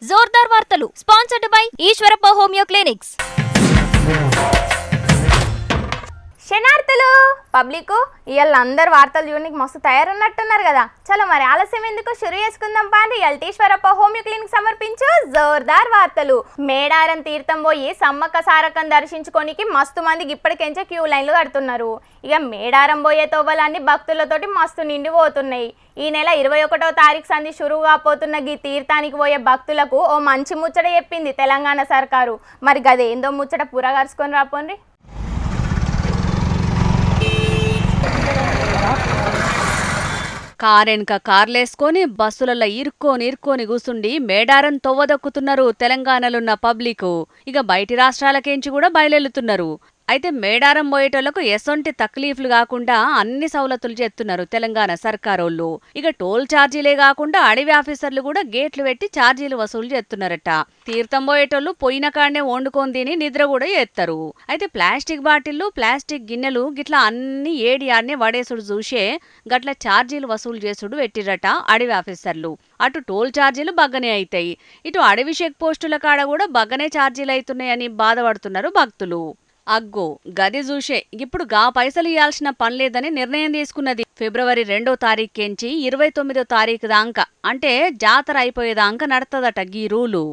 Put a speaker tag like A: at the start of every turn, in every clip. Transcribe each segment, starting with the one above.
A: జోర్దార్ వార్తలు sponsored by Eshwarappa homeo clinics.
B: శనార్థులు public ఇవాళ అందరు వార్తలు చూడడానికి మస్తు తయారున్నట్టున్నారు కదా. చలో మరి ఆలస్యం ఎందుకు షురు చేసుకుందాం పాండి. ఈశ్వరప్ప హోమియో క్లినిక్ సమర్పించు జోర్దార్ వార్తలు. మేడారం తీర్థం పోయి సమ్మక్క సారక్కను దర్శించుకోనికి మస్తు మందికి ఇప్పటికెంచే క్యూ లైన్లు కడుతున్నారు. ఇక మేడారం పోయే తోవలన్నీ భక్తులతోటి మస్తు నిండిపోతున్నాయి. ఈ నెల 21వ తారీఖు సంధి షురువు కాబోతున్న ఈ తీర్థానికి పోయే భక్తులకు ఓ మంచి ముచ్చట చెప్పింది తెలంగాణ సర్కారు. మరి గదేందో ముచ్చట పురగరుచుకొని రాపోండి.
C: కారెనక కార్లేసుకొని బస్సులలో ఇరుక్కొని కూసుండి మేడారం తొవ్వదొక్కుతున్నారు తెలంగాణలున్న పబ్లిక్. ఇక బయటి రాష్ట్రాలకేంచి కూడా బయలుతున్నారు. అయితే మేడారం పోయేటోళ్లకు ఎసొంటి తక్లీఫ్లు కాకుండా అన్ని సౌలతులు చేస్తున్నారు తెలంగాణ సర్కారోళ్ళు. ఇక టోల్ ఛార్జీలే కాకుండా అడవి ఆఫీసర్లు కూడా గేట్లు పెట్టి ఛార్జీలు వసూలు చేస్తున్నారట. తీర్థం పోయేటోళ్ళు పోయిన కాడనే వండుకొని తిని నిద్ర కూడా చేస్తారు. అయితే ప్లాస్టిక్ బాటిళ్లు, ప్లాస్టిక్ గిన్నెలు గిట్లా అన్ని ఏడి ఆడనే వడేసుడు చూసే గట్ల ఛార్జీలు వసూలు చేసుడు పెట్టిరట అడవి ఆఫీసర్లు. అటు టోల్ ఛార్జీలు బగ్గనే అవుతాయి, ఇటు అడవి చెక్ పోస్టుల కాడ కూడా బగ్గనే ఛార్జీలు అవుతున్నాయని బాధపడుతున్నారు భక్తులు. అగ్గో గది చూసే ఇప్పుడు గా పైసలు ఇవ్వాల్సిన పనిలేదని నిర్ణయం తీసుకున్నది. ఫిబ్రవరి 2వ తారీఖుంచి 29వ తారీఖు దాకా అంటే జాతర అయిపోయేదాకా నడుతుందట గీ రూలు.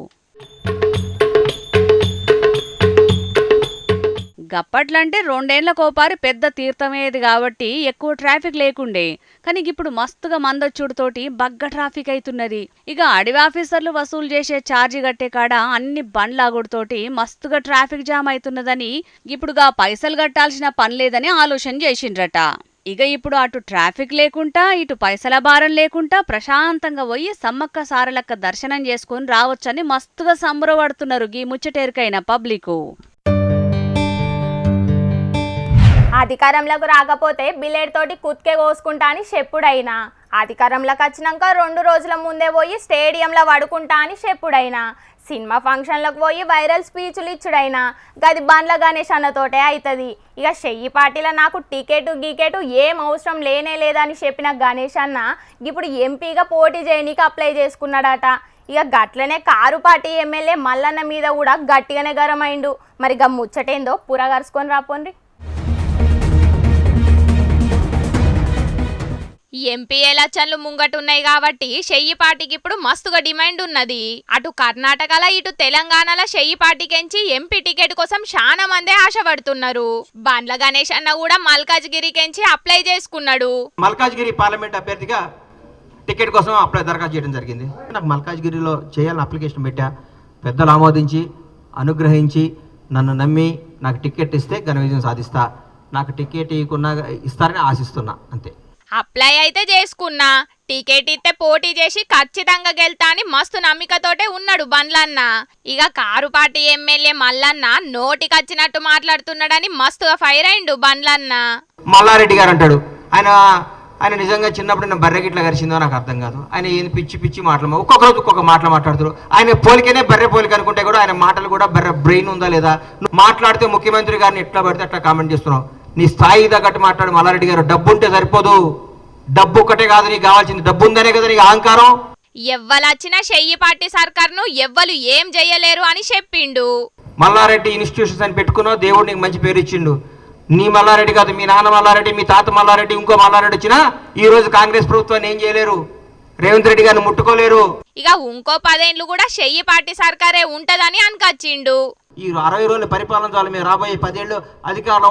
C: గప్పట్లంటే 2 ఏళ్ల కోపారి పెద్ద తీర్థమయ్యేది కాబట్టి ఎక్కువ ట్రాఫిక్ లేకుండే. కానీ ఇప్పుడు మస్తుగా మందొచ్చుడుతోటి బగ్గ ట్రాఫిక్ అవుతున్నది. ఇక అడవి ఆఫీసర్లు వసూలు చేసే ఛార్జీ కట్టే కాడ అన్ని బండ్లాగుడుతోటి మస్తుగా ట్రాఫిక్ జామ్ అవుతున్నదని ఇప్పుడుగా పైసలు కట్టాల్సిన పని లేదని ఆలోచన చేసిండ్రట. ఇక ఇప్పుడు అటు ట్రాఫిక్ లేకుండా ఇటు పైసల భారం లేకుండా ప్రశాంతంగా పోయి సమ్మక్క సారలక్క దర్శనం చేసుకుని రావచ్చని మస్తుగా సంబరపడుతున్నారు గీ ముచ్చటేరికైన పబ్లిక్.
B: అధికారంలోకి రాకపోతే బిలేడ్ తోటి కుత్కే కోసుకుంటా అని చెప్పుడైనా, అధికారంలోకి వచ్చినాక 2 రోజుల ముందే పోయి స్టేడియంలో పడుకుంటా అని చెప్పుడైనా, సినిమా ఫంక్షన్లకు పోయి వైరల్ స్పీచ్లు ఇచ్చుడైనా గది బండ్ల గణేష్ అన్నతోటే అవుతుంది. ఇక చెయ్యి పార్టీలో నాకు టికెటు ఏం అవసరం లేనే లేదని చెప్పిన గణేష్ అన్న ఇప్పుడు ఎంపీగా పోటీ చేయనీకి అప్లై చేసుకున్నాడట. ఇక గట్లనే కారు పార్టీ ఎమ్మెల్యే మల్లన్న మీద కూడా గట్టిగానే గరమైండు. మరి గా ముచ్చటేందో పురగరుచుకొని రాపోండి.
D: ఎంపీ ఎలక్షన్లు ముంగటున్నాయి కాబట్టి షెయ్యి పార్టీకి ఇప్పుడు మస్తుగా డిమాండ్ ఉన్నది. అటు కర్ణాటకలో ఇటు తెలంగాణలో షెయ్యి పార్టీకెంచి ఎంపీ టికెట్ కోసం చాలా మందే ఆశపడుతున్నారు. బండ్ల గణేష్ అన్న కూడా మల్కాజ్గిరికెంచి అప్లై చేసుకున్నాడు.
E: మల్కాజ్గిరి పార్లమెంట్ అభ్యర్థిగా టికెట్ కోసం దరఖాస్తు చేయడం జరిగింది. నాకు మల్కాజ్గిరిలో చేయాలని అప్లికేషన్ పెట్టా. పెద్దలు ఆమోదించి అనుగ్రహించి నన్ను నమ్మి నాకు టికెట్ ఇస్తే ఘన విజయం సాధిస్తా. నాకు టికెట్ ఇస్తారని ఆశిస్తున్నా అంతే.
D: అప్లై అయితే చేసుకున్నా, టికెట్ ఇస్తే పోటీ చేసి ఖచ్చితంగా గెలుతా అని మస్తు నమ్మికతోటే ఉన్నాడు బండ్లన్న. ఇక కారు పార్టీ ఎమ్మెల్యే మల్లన్న నోటికొచ్చినట్టు మాట్లాడుతున్నాడని మస్తుగా ఫైర్ అయిండు బండ్లన్న.
E: మల్లారెడ్డి గారు అంటాడు, ఆయన నిజంగా చిన్నప్పుడు నేను బర్రె గిట్లా గరిచిందో నాకు అర్థం కాదు. ఆయన ఏంది పిచ్చి మాటలు ఒక్కొక్క రోజు ఒక్కొక్క మాటలు మాట్లాడుతారు. ఆయన పోలికనే బర్రె పోలిక అనుకుంటే కూడా ఆయన మాటలు కూడా బర్రె బ్రెయిన్ ఉందా లేదా? మాట్లాడితే ముఖ్యమంత్రి గారిని ఎట్లా పడితే అట్లా కామెంట్ చేస్తున్నావు. నీ స్థాయి తగ్గట్టు మాట్లాడు మల్లారెడ్డి గారు. డబ్బు ఉంటే సరిపోదు, డబ్బు ఒక్కటే కాదు నీకు కావాల్సింది, డబ్బు ఉందనే కదా నీకు అహంకారం.
D: ఎవ్వలొచ్చినా షెయ్యి పార్టీ సర్కార్ను ఎవ్వలు ఏం చెయ్యలేరు అని చెప్పిండు.
E: మల్లారెడ్డి ఇన్స్టిట్యూషన్స్ అని పెట్టుకున్నావు, దేవుడు నీకు మంచి పేరు ఇచ్చిండు. నీ మల్లారెడ్డి కాదు, మీ నాన్న మల్లారెడ్డి, మీ తాత మల్లారెడ్డి, ఇంకో మల్లారెడ్డి వచ్చినా ఈ రోజు కాంగ్రెస్ ప్రభుత్వాన్ని ఏం చేయలేరు, రేవంత్ రెడ్డి గారిని ముట్టుకోలేరు.
D: ఇక ఇంకో 10 ఏళ్ళు కూడా షెయ్యి పార్టీ సర్కారే ఉంటదని అనుకొచ్చిండు.
E: ఈ 60 రోజుల పరిపాలన ద్వారా మేము రాబోయే 10 ఏళ్ళు అధికారంలో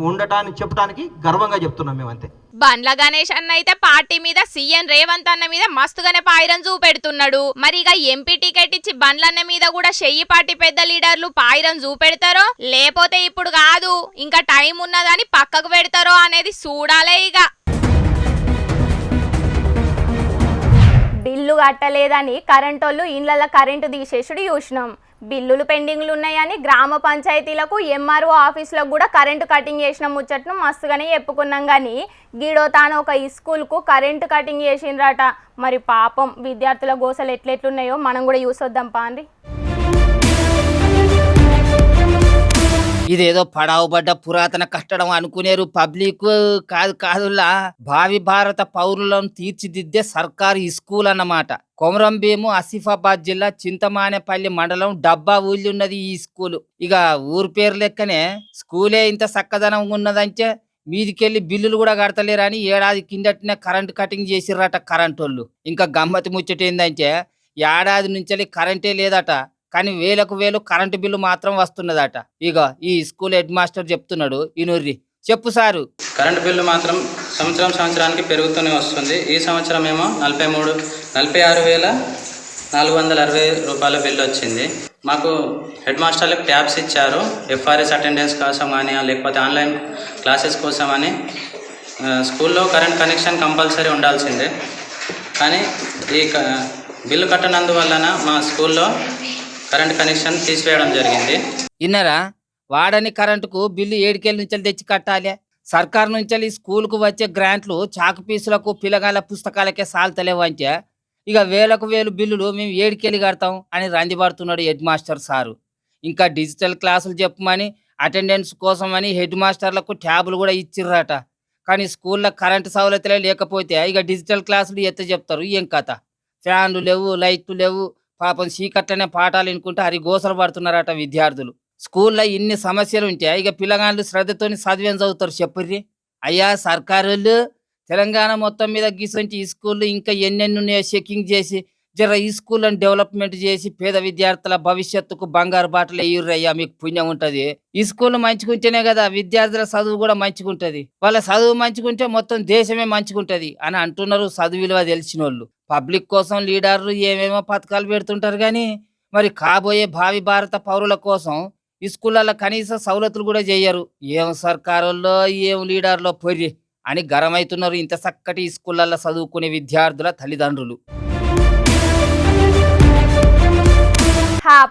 E: ఉండటానికి చెప్పడానికి గర్వంగా చెప్తున్నాం మేము అంతే.
D: బండ్ల గణేష్ అన్న అయితే పార్టీ మీద సీఎం రేవంత్ అన్న మీద మస్తుగానే పాయిరం చూపెడుతున్నాడు. మరి ఇక ఎంపీ టికెట్ ఇచ్చి బండ్లన్న మీద కూడా షెయ్యి పార్టీ పెద్ద లీడర్లు పాయిరం చూపెడతారో లేకపోతే ఇప్పుడు కాదు ఇంకా టైం ఉన్నదని పక్కకు పెడతారో అనేది చూడాలే. ఇక
B: బిల్లు కట్టలేదని కరెంటోళ్ళు ఇళ్లలో కరెంటు తీసేసుడు చూసినాం. బిల్లులు పెండింగ్లు ఉన్నాయని గ్రామ పంచాయతీలకు ఎంఆర్ఓ ఆఫీసులకు కూడా కరెంటు కటింగ్ చేసిన ముచ్చట్ను మస్తుగానే చెప్పుకున్నాం. కానీ గీడో తాను ఒక స్కూల్కు కరెంటు కటింగ్ చేసిండ్రట. మరి పాపం విద్యార్థుల గోసలు ఎట్లెట్లున్నాయో మనం కూడా చూసొద్దాం పాండి.
F: ఇదేదో పడావుబడ్డ పురాతన కట్టడం అనుకునేరు పబ్లిక్ కాదులా భావి భారత పౌరులను తీర్చిదిద్దే సర్కారు స్కూల్ అన్నమాట. కొమరం భీము ఆసిఫాబాద్ జిల్లా చింతమానేపల్లి మండలం డబ్బా ఊళ్ళి ఉన్నది ఈ స్కూలు. ఇక ఊరు పేరు లెక్కనే స్కూలే ఇంత చక్కదనం ఉన్నదంటే మీదికెళ్ళి బిల్లులు కూడా కడతలేరని ఏడాది కిందటనే కరెంట్ కటింగ్ చేసిర్రట కరెంట్ వాళ్ళు. ఇంకా గమ్మతి ముచ్చట ఏందంటే ఏడాది నుంచి కరెంటే లేదట, కానీ వేలకు వేలు కరెంటు బిల్లు మాత్రం వస్తున్నదట. ఇక ఈ స్కూల్ హెడ్ మాస్టర్ చెప్తున్నాడు, ఇనుర్రి చెప్పు సారు.
G: కరెంటు బిల్లు మాత్రం సంవత్సరానికి పెరుగుతూనే వస్తుంది. ఈ సంవత్సరం ఏమో 46,460 రూపాయల బిల్లు వచ్చింది. మాకు హెడ్ మాస్టర్లకు ట్యాబ్స్ ఇచ్చారు, ఎఫ్ఆర్ఎస్ అటెండెన్స్ కోసం కానీ లేకపోతే ఆన్లైన్ క్లాసెస్ కోసం అని. స్కూల్లో కరెంట్ కనెక్షన్ కంపల్సరీ ఉండాల్సిందే, కానీ ఈ బిల్లు కట్టనందువలన మా స్కూల్లో కరెంట్ కనెక్షన్ తీసివేయడం జరిగింది.
F: ఇన్నరా వాడని కరెంటుకు బిల్లు 7 కేళ్ళ నుంచి తెచ్చి కట్టాలి. సర్కారు నుంచి స్కూల్కు వచ్చే గ్రాంట్లు చాకు పీసులకు పిల్లగాళ్ళ పుస్తకాలకే సాల్తలేవు అంటే ఇక వేలకు వేలు బిల్లులు మేము 7 కేళ్ళి కడతాం అని రందిపడుతున్నాడు హెడ్ మాస్టర్ సారు. ఇంకా డిజిటల్ క్లాసులు చెప్పమని అటెండెన్స్ కోసమని హెడ్ మాస్టర్లకు ట్యాబులు కూడా ఇచ్చిర్రట. కానీ స్కూల్లో కరెంటు సౌలతులే లేకపోతే ఇక డిజిటల్ క్లాసులు ఎత్త చెప్తారు, ఏం కథ? ఫ్యాన్లు లేవు, లైట్లు లేవు, పాపం చీకట్లనే పాఠాలు వినుకుంటే హరిగోసలు పడుతున్నారట విద్యార్థులు. స్కూల్లో ఇన్ని సమస్యలు ఉంటే ఇక పిల్లగాళ్ళు శ్రద్ధతోని చదివేం చదువుతారు చెప్పుర్రి. అయ్యా సర్కారు వాళ్ళు తెలంగాణ మొత్తం మీద గీసంచి ఈ స్కూళ్ళు ఇంకా ఎన్నెన్ని ఉన్నాయో చెకింగ్ చేసి జర ఈ స్కూళ్ళని డెవలప్మెంట్ చేసి పేద విద్యార్థుల భవిష్యత్తుకు బంగారు బాటలు వేయుర్రయ్యా, మీకు పుణ్యం ఉంటది. ఈ స్కూల్ మంచిగుంటేనే కదా విద్యార్థుల చదువు కూడా మంచిగుంటది, వాళ్ళ చదువు మంచిగుంటే మొత్తం దేశమే మంచిగుంటది అని అంటున్నారు చదువు విలువ తెలిసిన వాళ్ళు. పబ్లిక్ కోసం లీడర్లు ఏమేమో పథకాలు పెడుతుంటారు, కానీ మరి కాబోయే భావి భారత పౌరుల కోసం ఈ స్కూళ్ళ కనీస సౌలతులు కూడా చెయ్యరు. ఏం సర్కారుల్లో ఏం లీడర్లో పొర్రి అని గరమైతున్నారు ఇంత చక్కటి ఈ స్కూళ్ళల్లో చదువుకునే విద్యార్థుల తల్లిదండ్రులు.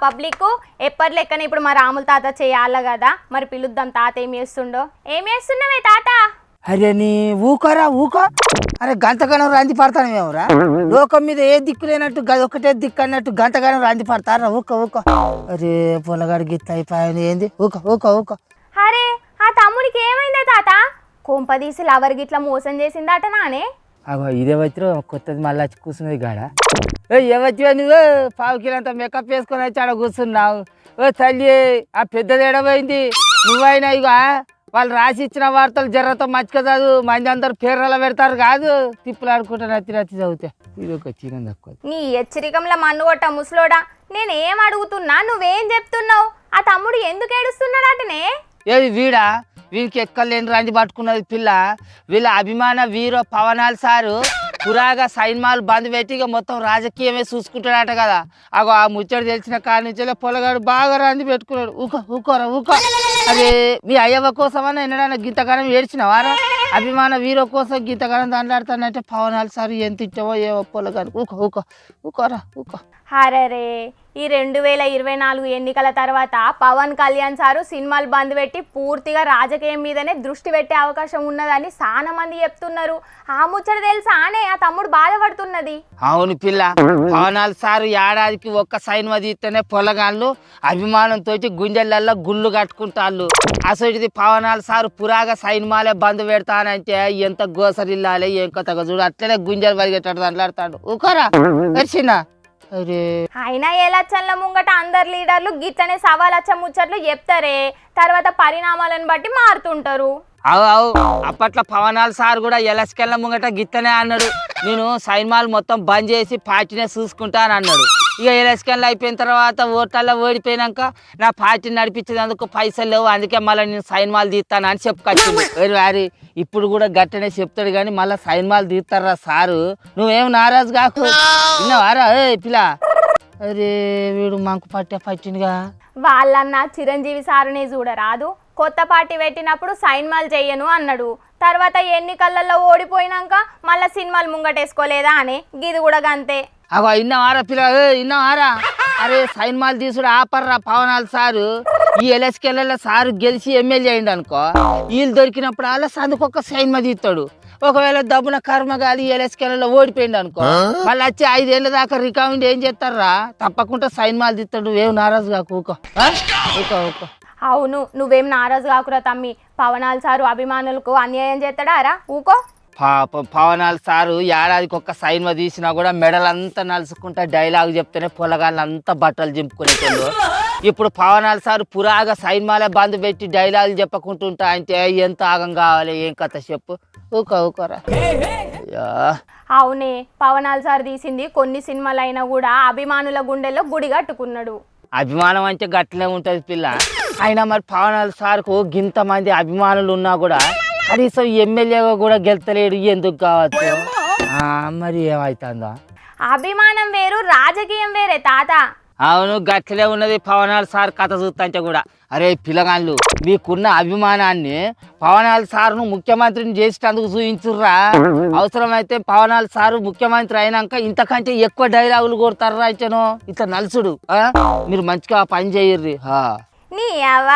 B: పబ్లిక్ ఎప్పటి లెక్కన ఇప్పుడు మా రాముల తాత చేయాల కదా, మరి పిలుద్దాం. తాత ఏం చేస్తుండో. ఏం చేస్తున్నావే తాత?
H: అరే నీ ఊకోరా ఊకో. అరే గంటగానం రాంది పడతాను మేమురా. లోకం మీద ఏ దిక్కు లేనట్టు ఒకటే దిక్కు అన్నట్టు గంటగానం రాంది పడతారా? ఊకో ఊకో. అరే పొలగాడు గిట్ల అయిపోయాను ఏంది? ఊకో ఊకో ఊకో.
B: అరే ఆ తమ్ముడికి ఏమైందే తాత? కొంపదీసి లవర్ గిట్ల మోసం చేసిందట నానే.
H: అగో ఇదే వచ్చిన కొత్తది మళ్ళీ వచ్చి కూర్చున్నది గాడ. ఏవచ్చివా నువ్వు? పావు కిలంతా మేకప్ వేసుకొని వచ్చి ఆడ కూర్చున్నావు. ఓ తల్లి ఆ పెద్దది ఎడబోయింది. నువ్వైనా ఇక వాళ్ళు రాసి ఇచ్చిన వార్తలు జర్రతో మచ్చిక చదువు, మంది అందరు పేర్రలో పెడతారు కాదు, తిప్పులు ఆడుకుంటా నచ్చి చదివితే ఇది ఒక చిన్న తక్కువ.
B: నీ హెచ్చరికంలో మన్ను కొట్ట ముసలోడా, నేనేం అడుగుతున్నా నువ్వేం చెప్తున్నావు? ఆ తమ్ముడు ఎందుకు ఏడుస్తున్నాడటనే?
H: ఏది వీడా? వీనికి ఎక్కలేని రంది పట్టుకున్నది పిల్ల. వీళ్ళ అభిమాన వీరో పవనాలు సారు పురాగా సైన్మాలు బంద్ పెట్టి ఇక మొత్తం రాజకీయమే చూసుకుంటాడట కదా. అగో ఆ ముచ్చడి తెలిసిన కాడి నుంచే పొలగాడు బాగా రంది పెట్టుకున్నాడు. ఊకోరా ఊకో. అదే మీ అయ్యవ కోసమన్నా ఎన్నడన్నా గింతగానం ఏడ్చినవారా? అభిమాన వీరో కోసం గింతగానం దండాడుతానంటే పవనాలు సార్ ఎంత ఇచ్చావో ఏవో పొలగాడు. ఊకోరా ఊకో.
B: హరరే ఈ 2024 ఎన్నికల తర్వాత పవన్ కళ్యాణ్ సారు సినిమాలు బంద్ పెట్టి పూర్తిగా రాజకీయం మీదనే దృష్టి పెట్టే అవకాశం ఉన్నదని చాలా మంది చెప్తున్నారు. ఆ ముచ్చట తెలుసా అనే ఆ తమ్ముడు బాధపడుతున్నది.
H: అవును పిల్ల, పవనాలు సారు ఏడాదికి ఒక్క సినిమా తీస్తేనే పొలగాళ్ళు అభిమానంతో గుంజెళ్ళల్లో గుళ్ళు కట్టుకుంటాళ్ళు. అసలు పవనాలు సారు పురాగా సినిమాలే బంద్ పెడతానంటే ఎంత గోసరిల్లాలి ఏం కొత్తగా చూడు, అట్లనే గుంజలు పరిగెట్టాడు దండలాడతాడు. ఊకోరా వచ్చినా.
B: అయినా ఏ లచ్చన్ల ముంగట అందరు లీడర్లు గిట్లనే సవాలచ్చ ముచ్చట్లు చెప్తారే, తర్వాత పరిణామాలను బట్టి మారుతుంటారు.
H: అవు అప్పట్లో పవనాలు సార్ కూడా ఎలస్కెళ్ళ ముంగట గిత్తనే అన్నాడు, నేను సినిమాలు మొత్తం బంద్ చేసి పార్టీనే చూసుకుంటాను అన్నాడు. ఇక ఎలస్కెళ్ళ అయిపోయిన తర్వాత ఓట్లలో ఓడిపోయినాక నా పార్టీని నడిపించేందుకు పైసలు లేవు, అందుకే మళ్ళీ నేను సినిమాలు తీస్తాను అని చెప్పుకొచ్చింది. వారి ఇప్పుడు కూడా గట్టనే చెప్తాడు, కానీ మళ్ళీ సినిమాలు తీస్తారా సారు, నువ్వేం నారాజు కాకు. విన్నావారా ఏ పిల్ల? అరే వీడు మంకు పట్టినగా.
B: వాళ్ళన్న చిరంజీవి సారునే చూడరాదు, కొత్త పార్టీ పెట్టినప్పుడు సినిమాలు చెయ్యను అన్నాడు, తర్వాత ఎన్నికలలో ఓడిపోయినాక మళ్ళీ సినిమాలు ముంగటేసుకోలేదా అని గిది కూడా గంతే.
H: అగో ఇన్నవారా పిల్ల? ఇన్నవారా? అరే సినిమాలు తీసుడు ఆపర్రా పవనాలు సారు. ఈ ఎలస్కెళ్ళ సారు గెలిచి ఎమ్మెల్యే అయిండు అనుకో, వీళ్ళు దొరికినప్పుడు అలా సందుకొక్క సినిమా తీస్తాడు. ఒకవేళ దబ్బున కర్మగాలి ఎలస్కెళ్ళలో ఓడిపోయిండు అనుకో, మళ్ళీ వచ్చి 5 ఏళ్ళ దాకా రికమెండ్ ఏం చేస్తారా? తప్పకుండా సినిమాలు తీస్తాడు. ఏం నారాజు కాకు. ఊకో.
B: అవును, నువ్వేం నారాజు కాకురా తమ్మి. పవనాల్ సారు అభిమానులకు అన్యాయం చేస్తాడారా? ఊకో.
H: పాప పవనాలు సారు ఏడాదికి ఒక్క సైన్మా తీసినా కూడా మెడలంతా నలుసుకుంటా డైలాగ్ చెప్తేనే పొలగాళ్ళంతా బట్టలు చింపుకునేటోళ్ళు. ఇప్పుడు పవనాలు సారు పురాగా సైన్మాలే బంద్ పెట్టి డైలాగులు చెప్పుకుంటుంటా అంటే ఎంత ఆగం కావాలి, ఏం కథ చెప్పు. ఊకోరా.
B: అవునే, పవనాల్ సార్ తీసింది కొన్ని సినిమాలైనా కూడా అభిమానుల గుండెల్లో గుడి కట్టుకున్నాడు.
H: అభిమానం అంటే గట్లనే ఉంటుంది పిల్ల. అయినా మరి పవనాలు సార్కు గింత మంది అభిమానులు ఉన్నా కూడా కనీసం ఎమ్మెల్యేగా కూడా గెలుతలేడు, ఎందుకు కావచ్చు? మరి ఏమవుతుందా?
B: అభిమానం వేరు, రాజకీయం వేరే తాత.
H: అవును, గట్లనే ఉన్నది పవనాలు సార్ కథ చూస్తుంటే కూడా. అరే పిల్లగాళ్ళు, మీకున్న అభిమానాన్ని పవనాలు సార్ను ముఖ్యమంత్రిని చేసేటందుకు చూపించుర్రా. అవసరమైతే పవనాలు సారు ముఖ్యమంత్రి అయినాక ఇంతకంటే ఎక్కువ డైలాగులు కొడతారా ఇచ్చను ఇట్లా నలుసుడు. మీరు మంచిగా పని చేయర్రి.
B: నీ అవ్వ,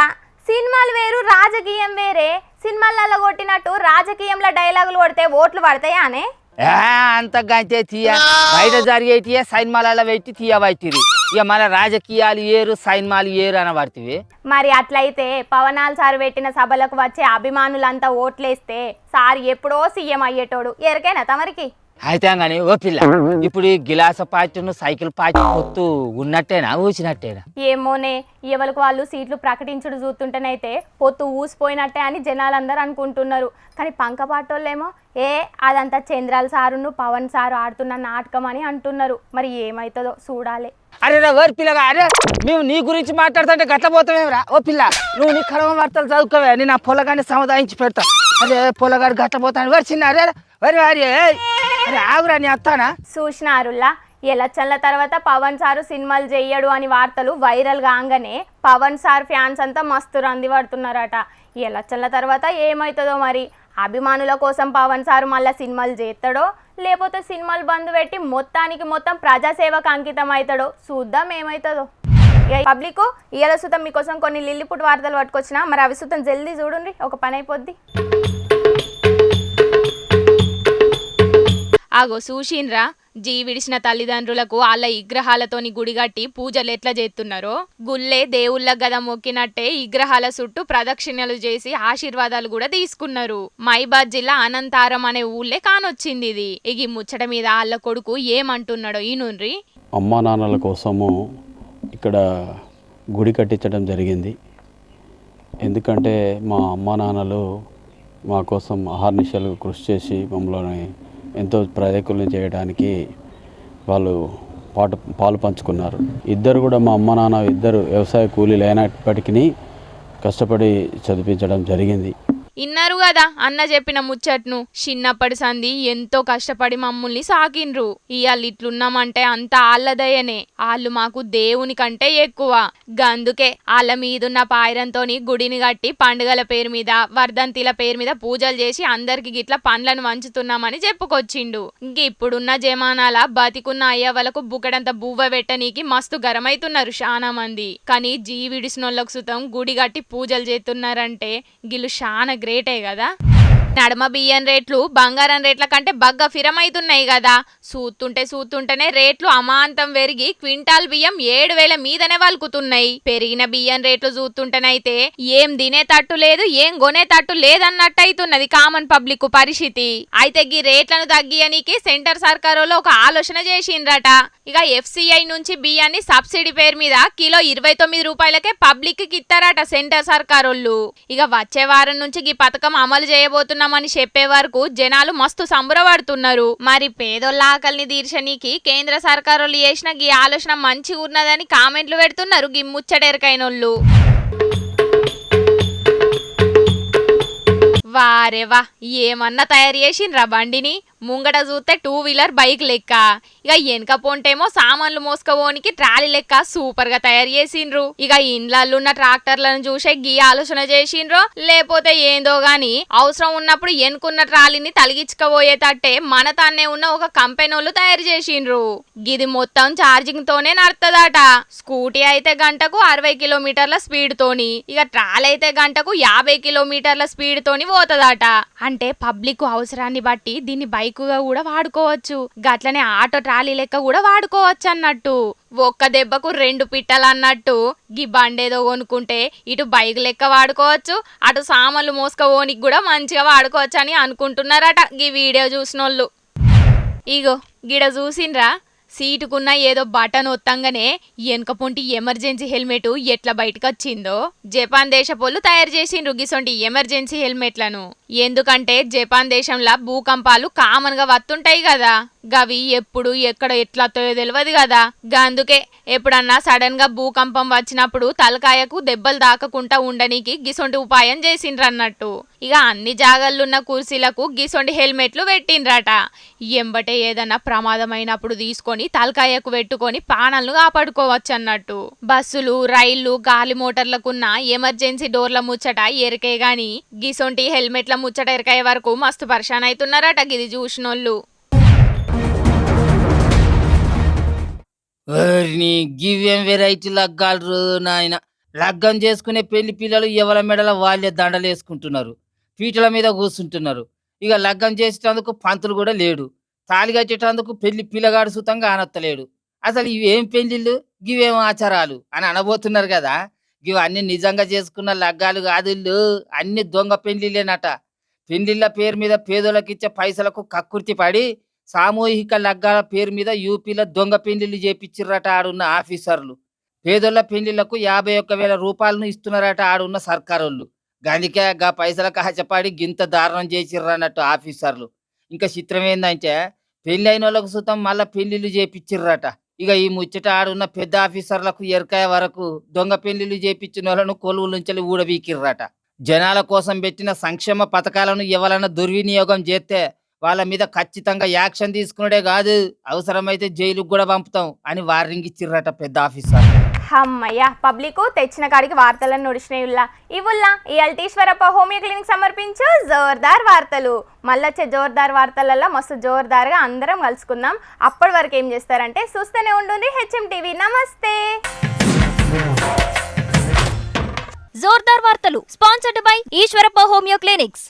B: సినిమాలు వేరు, రాజకీయం వేరే. సినిమాలలో కొట్టినట్టు రాజకీయంలో డైలాగులు కొడితే ఓట్లు పడతాయా అనే?
H: అంతకంటే తీయ బయట జరిగేటియే సైన్మాలలో పెట్టి తీయబట్టిరి. ఇక మన రాజకీయాలు ఏరు, సైన్మాలు ఏరు అనబడుతుంది.
B: మరి అట్లయితే పవనాల్ సార్ పెట్టిన సభలకు వచ్చే అభిమానులంతా ఓట్లేస్తే సార్ ఎప్పుడో సీఎం అయ్యేటోడు. ఎరకేనా తమరికి?
H: అయితే కానీ ఓ పిల్ల, ఇప్పుడు ఈ గిలాస పార్టీను సైకిల్ పార్టీ పొత్తు ఉన్నట్టేనా ఊసినట్టేనా?
B: ఏమోనే, ఎవరికి వాళ్ళు సీట్లు ప్రకటించుడు చూస్తుంటేనైతే పొత్తు ఊసిపోయినట్టే అని జనాలందరూ అనుకుంటున్నారు. కానీ పంకపాటోళ్ళేమో అదంతా చంద్రాల సారును పవన్ సారు ఆడుతున్న నాటకం అని అంటున్నారు. మరి ఏమవుతుందో చూడాలి.
H: అరే ఓరి పిల్లగా, అరే మేము నీ గురించి మాట్లాడుతుంటే గట్ల పోతామేమరా? ఓ పిల్ల, నువ్వు నీ కడవ వార్తలు చదువుకోవే, నేను ఆ పొలగాన్ని సముదాయించి పెడతా. అరే పొలగాడు గట్ల పోతాను వరి చిన్న. అరే వరి వారి అరే ఆగురా, నీ అత్తానా?
B: చూసినారుల్లా, ఎలక్షన్ల తర్వాత పవన్ సారు సినిమాలు చెయ్యడు అని వార్తలు వైరల్ కాగానే పవన్ సార్ ఫ్యాన్స్ అంతా మస్తు రంది పడుతున్నారట. ఎలక్షన్ల తర్వాత ఏమవుతుందో మరి. అభిమానుల కోసం పవన్ సారు మళ్ళీ సినిమాలు చేస్తాడో, లేకపోతే సినిమాలు బంద్ పెట్టి మొత్తానికి మొత్తం ప్రజాసేవకు అంకితం అవుతాడో చూద్దాం ఏమవుతుందో. పబ్లిక్ ఇవాళ సుతం మీకోసం కొన్ని లిల్లిపుట్ వార్తలు పట్టుకొచ్చిన, మరి అవి సుతం జల్దీ చూడండి, ఒక పని అయిపోద్ది.
D: ఆగో చూసిండ్రా, విడిచిన తల్లిదండ్రులకు వాళ్ళ విగ్రహాలతోని గుడిగట్టి పూజలు ఎట్లా చేస్తున్నారో, గుళ్ళే దేవుళ్ళ గద మొక్కినట్టే విగ్రహాల చుట్టూ ప్రదక్షిణలు చేసి ఆశీర్వాదాలు కూడా తీసుకున్నారు. మైబాద్ జిల్లా అనంతారం అనే ఊళ్ళే కానొచ్చింది ఇది. ఈ ముచ్చట మీద వాళ్ళ కొడుకు ఏమంటున్నాడో ఈ నుండ్రి.
I: అమ్మా నాన్నల కోసము ఇక్కడ గుడి కట్టించడం జరిగింది. ఎందుకంటే మా అమ్మా నాన్నలు మా కోసం అహర్నిశలు కృషి చేసి మమ్మల్ని ఎంతో ప్రయోజకులను చేయడానికి వాళ్ళు పాలు పంచుకున్నారు. ఇద్దరు కూడా మా అమ్మ నాన్న ఇద్దరు వ్యవసాయ కూలీలు అయినప్పటికీ కష్టపడి చదివించడం జరిగింది.
D: ఇన్నారు కదా అన్న చెప్పిన ముచ్చట్ను. చిన్నప్పటి సంధి ఎంతో కష్టపడి మమ్మల్ని సాకిండ్రు. ఇవాళ ఇట్లున్నామంటే అంత ఆళ్ళదయనే. వాళ్ళు మాకు దేవుని కంటే ఎక్కువ. గందుకే వాళ్ళ మీదున్న పాయరంతోని గుడిని కట్టి పండుగల పేరు మీద, వర్ధంతిల పేరు మీద పూజలు చేసి అందరికి గిట్ల పండ్లను వంచుతున్నామని చెప్పుకొచ్చిండు. ఇప్పుడున్న జమానాల బతికున్న అయ్యవలకు బుకడంత బువ్వ పెట్టనీకి మస్తు గరమైతున్నారు చాలా మంది. కానీ విడిసినోళ్ళకు సుతం గుడి కట్టి పూజలు చేస్తున్నారంటే గిల్లు చాలా గ్రేటే కదా. నడమ బియ్యం రేట్లు బంగారం రేట్ల కంటే బగ్గ ఫిరమైతున్నాయి కదా. చూస్తుంటేనే రేట్లు అమాంతం పెరిగి క్వింటాల్ బియ్యం 7,000 మీదనే వలుకుతున్నాయి. పెరిగిన బియ్యం రేట్లు చూస్తుంటేనైతే ఏం తినేటట్టు లేదు, ఏం కొనేటట్టు లేదన్నట్టు అవుతున్నది కామన్ పబ్లిక్ పరిస్థితి. అయితే ఈ రేట్లను తగ్గియనికి సెంటర్ సర్కారులో ఒక ఆలోచన చేసిండ్రట. ఇక FCI నుంచి బియ్యాన్ని సబ్సిడీ పేరు మీద కిలో 29 రూపాయలకే పబ్లిక్ కి ఇస్తారట సెంటర్ సర్కారోళ్ళు. ఇక వచ్చే వారం నుంచి ఈ పథకం అమలు చేయబోతున్నారు అని చెప్పే వరకు జనాలు మస్తు సంబరపడుతున్నారు. మరి పేదోళ్ళ ఆకలిని తీర్చనీకి కేంద్ర సర్కారులు చేసిన ఈ ఆలోచన మంచిగా ఉన్నదని కామెంట్లు పెడుతున్నారు ఈ ముచ్చటెరకైనోళ్ళు. వారేవా, ఏమన్నా తయారు చేసిండ్రా బండిని. ముంగట చూస్తే 2 వీలర్ బైక్ లెక్క, ఇక వెనక పొంటేమో సామాన్లు మోసుకోవడానికి ట్రాలీ లెక్క సూపర్ గా తయారు చేసిండ్రు. ఇక ఇండ్లల్లో ట్రాక్టర్లను చూసే గీ ఆలోచన చేసిండ్రో లేకపోతే ఏందో గాని అవసరం ఉన్నప్పుడు ఎన్నుకున్న ట్రాలీని తలిగించుకపోయేటట్టే మన తానే ఉన్న ఒక కంపెనీలు తయారు చేసిండ్రు. గిది మొత్తం ఛార్జింగ్ తోనే నడుతుందట. స్కూటీ అయితే గంటకు 60 కిలోమీటర్ల స్పీడ్ తోని, ఇక ట్రాలీ అయితే గంటకు 50 కిలోమీటర్ల స్పీడ్ తోని పోతదట. అంటే పబ్లిక్ అవసరాన్ని బట్టి దీన్ని బైక్ గా కూడా వాడుకోవచ్చు, గట్లనే ఆటో ట్రాలీ లెక్క కూడా వాడుకోవచ్చు అన్నట్టు. ఒక్క దెబ్బకు 2 పిట్టలు అన్నట్టు గీ బండేదో కొనుక్కుంటే ఇటు బైక్ లెక్క వాడుకోవచ్చు, అటు సామాన్లు మోసుకపోనికి కూడా మంచిగా వాడుకోవచ్చు అని అనుకుంటున్నారట గీ వీడియో చూసినోళ్ళు. ఇగో గిడ చూసిండ్రా, సీటుకున్న ఏదో బటన్ ఒత్తంగానే వెనక పొంటి ఎమర్జెన్సీ హెల్మెట్ ఎట్లా బయటకు వచ్చిందో. జపాన్ దేశపోళ్ళు తయారు చేసిండ్రు గిసొంటి ఎమర్జెన్సీ హెల్మెట్లను. ఎందుకంటే జపాన్ దేశంలో భూకంపాలు కామన్ గా వస్తుంటాయి కదా, గవి ఎప్పుడు ఎక్కడ ఎట్లా తెలియదు కదా. అందుకే ఎప్పుడన్నా సడన్ గా భూకంపం వచ్చినప్పుడు తలకాయకు దెబ్బలు దాకకుండా ఉండనికి గిసొంటి ఉపాయం చేసిండ్రు అన్నట్టు. ఇక అన్ని జాగాల్లున్న కుర్చీలకు గిసొంటి హెల్మెట్లు పెట్టిండ్రట. ఎంబటే ఏదన్నా ప్రమాదమైనప్పుడు తీసుకొని తలకాయకు పెట్టుకొని ప్రాణాలను కాపాడుకోవచ్చు అన్నట్టు. బస్సులు, రైళ్లు, గాలి మోటార్లకున్న ఎమర్జెన్సీ డోర్ల ముచ్చట ఎరికే గాని గిసొంటి హెల్మెట్ల ముచ్చట ఎరకాయ వరకు మస్తు పరిశాన్ అవుతున్నారట గిది చూసినోళ్ళు.
F: గివేం వెరైటీ లగ్గాలు నాయన. లగ్గం చేసుకునే పెళ్లి పిల్లలు ఎవరి మెడల వాళ్ళే దండలు వేసుకుంటున్నారు, పీటల మీద కూర్చుంటున్నారు. ఇక లగ్గం చేసేటందుకు పంతులు కూడా లేడు, తాళి కట్టేటందుకు పెళ్లి పిల్లగాడు సుతంగా ఆనత్తలేడు. అసలు ఇవేం పెళ్లిళ్ళు, గివేం ఆచారాలు అని అనబోతున్నారు కదా. ఇవన్నీ నిజంగా చేసుకున్న లగ్గాలు కాదు, అన్ని దొంగ పెళ్లిళ్ళేనట. పెళ్లిళ్ళ పేరు మీద పేదోళ్ళకిచ్చే పైసలకు కక్కుర్తి పడి సామూహిక లగ్గాల పేరు మీద యూపీలో దొంగ పెళ్లిళ్ళు చేపిచ్చిర్రట ఆడున్న ఆఫీసర్లు. పేదోళ్ళ పెళ్లిళ్లకు 51,000 రూపాయలను ఇస్తున్నారట ఆడున్న సర్కారోళ్ళు. గందుకే గా పైసలకు ఆశపడి గింత దారుణం చేసిర్రన్నట్టు ఆఫీసర్లు. ఇంకా చిత్రం ఏందంటే పెళ్లి అయిన వాళ్ళకు సుతం మళ్ళా పెళ్లిళ్ళు చేపిచ్చిర్రట. ఇక ఈ ముచ్చట ఆడున్న పెద్ద ఆఫీసర్లకు ఎరకాయ వరకు దొంగ పెళ్లిళ్ళు చేపించిన వాళ్ళను కొలువుల నుంచి ఊడబీకిర్రట. జనాల కోసం పెట్టిన సంక్షేమ పథకాలను ఎవరైనా దుర్వినియోగం చేస్తే వాళ్ళ మీద ఖచ్చితంగా యాక్షన్ తీసుకునే కాదు, అవసరమైతే జైలుకు కూడా పంపుతాం అని వార్నింగ్ ఇచ్చిర్రట పెద్ద ఆఫీసర్.
B: అమ్మయ్య, పబ్లిక్ తెచ్చిన కాడికి వార్తలను నడిచినాయుల్లా. ఇవుల్లా ఈ అల్టీశ్వరప్ప హోమియో క్లినిక్ సమర్పించు జోర్దార్ వార్తలు. మళ్ళొచ్చే జోర్దార్ వార్తలలో మస్తు జోర్దార్గా అందరం కలుసుకుందాం. అప్పటి వరకు ఏం చేస్తారంటే చూస్తూనే ఉండండి హెచ్ఎం టీవీ. నమస్తే.
A: జోర్దార్ వార్తలు sponsored by Eshwarappa homeo clinics.